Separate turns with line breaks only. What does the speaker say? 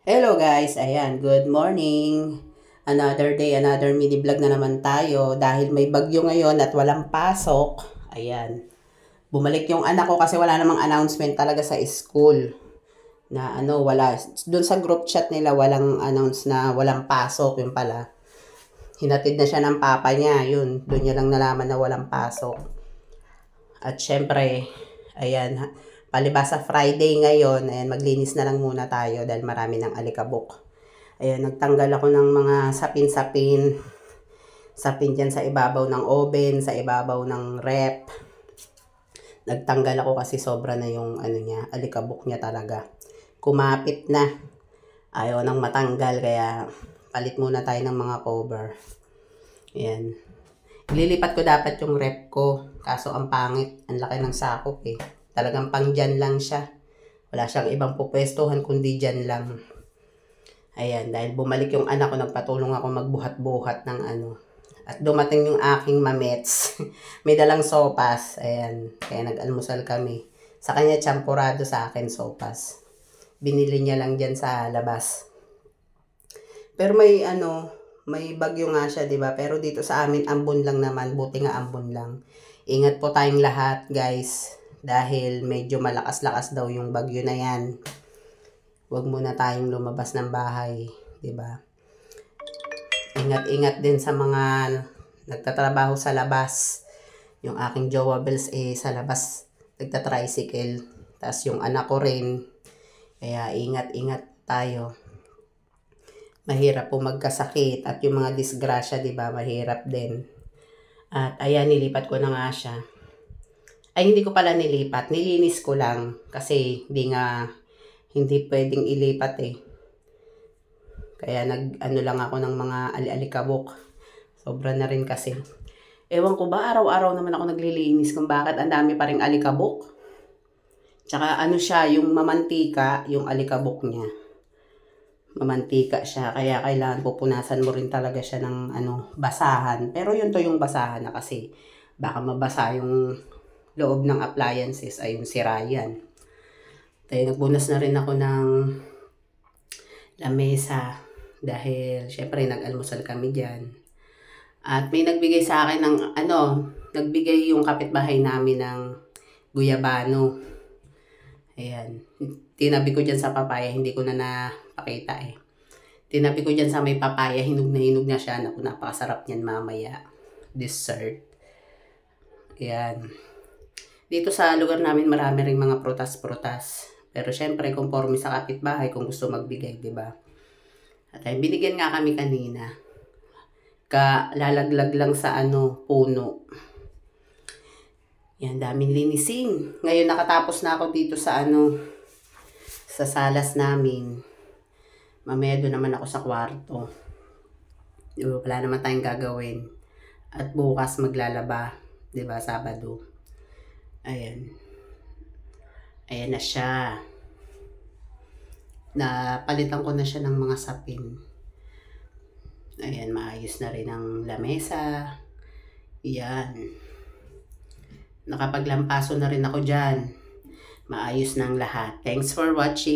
Hello guys, ayan, good morning. Another day, another mini vlog na naman tayo dahil may bagyo ngayon at walang pasok. Ayan, bumalik yung anak ko kasi wala namang announcement talaga sa school. Na wala. Doon sa group chat nila walang announce na walang pasok, yun pala. Hinatid na siya ng papa niya, yun. Doon niya lang nalaman na walang pasok. At syempre, ayan, palibasa Friday ngayon, ayan, maglinis na lang muna tayo dahil marami ng alikabok. Ayan, nagtanggal ako ng mga sapin-sapin. Sapin dyan sa ibabaw ng oven, sa ibabaw ng rep. Nagtanggal ako kasi sobra na yung niya, alikabok niya talaga. Kumapit na. Ayaw nang matanggal kaya palit muna tayo ng mga cover. Ayan. Lilipat ko dapat yung rep ko. Kaso ang pangit. Ang laki ng sakop eh. Talagang pang dyan lang siya. Wala siyang ibang pupwestuhan kundi dyan lang. Ayan. Dahil bumalik yung anak ko, nagpatulong ako magbuhat-buhat ng At dumating yung aking mamets. May dalang sopas. Ayan. Kaya nag-almusal kami. Sa kanya champurado, sa akin sopas. Binili niya lang dyan sa labas. Pero may bagyo nga siya, 'di ba? Pero dito sa amin ambon lang naman, buti nga ambon lang. Ingat po tayong lahat, guys, dahil medyo malakas-lakas daw yung bagyo na 'yan. Huwag muna tayong lumabas ng bahay, 'di ba? Ingat-ingat din sa mga nagtatrabaho sa labas. Yung aking jowa Bells sa labas nagta-tricycle. Tapos yung anak ko rin. Kaya ingat-ingat tayo. Mahirap po magkasakit at yung mga disgrasya, 'di ba? Mahirap din. At ayan, nilipat ko na nga siya. Ay, hindi ko pala nilipat. Nilinis ko lang kasi hindi pwedeng ilipat eh. Kaya lang ako ng mga alikabok. Sobra na rin kasi. Ewan ko ba, araw-araw naman ako naglilinis kung bakit ang dami pa ring alikabok. Tsaka siya, yung mamantika, yung alikabok niya. Mamantika siya, kaya kailangan pupunasan mo rin talaga siya ng basahan. Pero yun yung basahan na kasi baka mabasa yung loob ng appliances, ay yung sira yan. Tayo nagbunas na rin ako ng lamesa dahil syempre nag-almusal kami dyan. At may nagbigay sa akin ng nagbigay yung kapitbahay namin ng guyabano. Ayan. Tinabi ko dyan sa papaya, hindi ko na napakita eh. Tinabi ko dyan sa may papaya, hinog na siya. Naku, napakasarap niyan mamaya. Dessert. Ayan. Dito sa lugar namin marami ring mga prutas-prutas. Pero syempre, conforme sa kapitbahay kung gusto magbigay, di ba? At ay, binigyan nga kami kanina. Lalaglag lang sa puno. Yan, daming linisin. Ngayon nakatapos na ako dito sa sa salas namin. Mamaya doon naman ako sa kwarto. Wala naman tayong gagawin. At bukas maglalaba, 'di ba, Sabado. Ayan. Ayan na siya. Napalitan ko na siya ng mga sapin. Ayan, maayos na rin ang lamesa. Ayan. Nakapaglampaso na rin ako dyan. Maayos na ang lahat. Thanks for watching.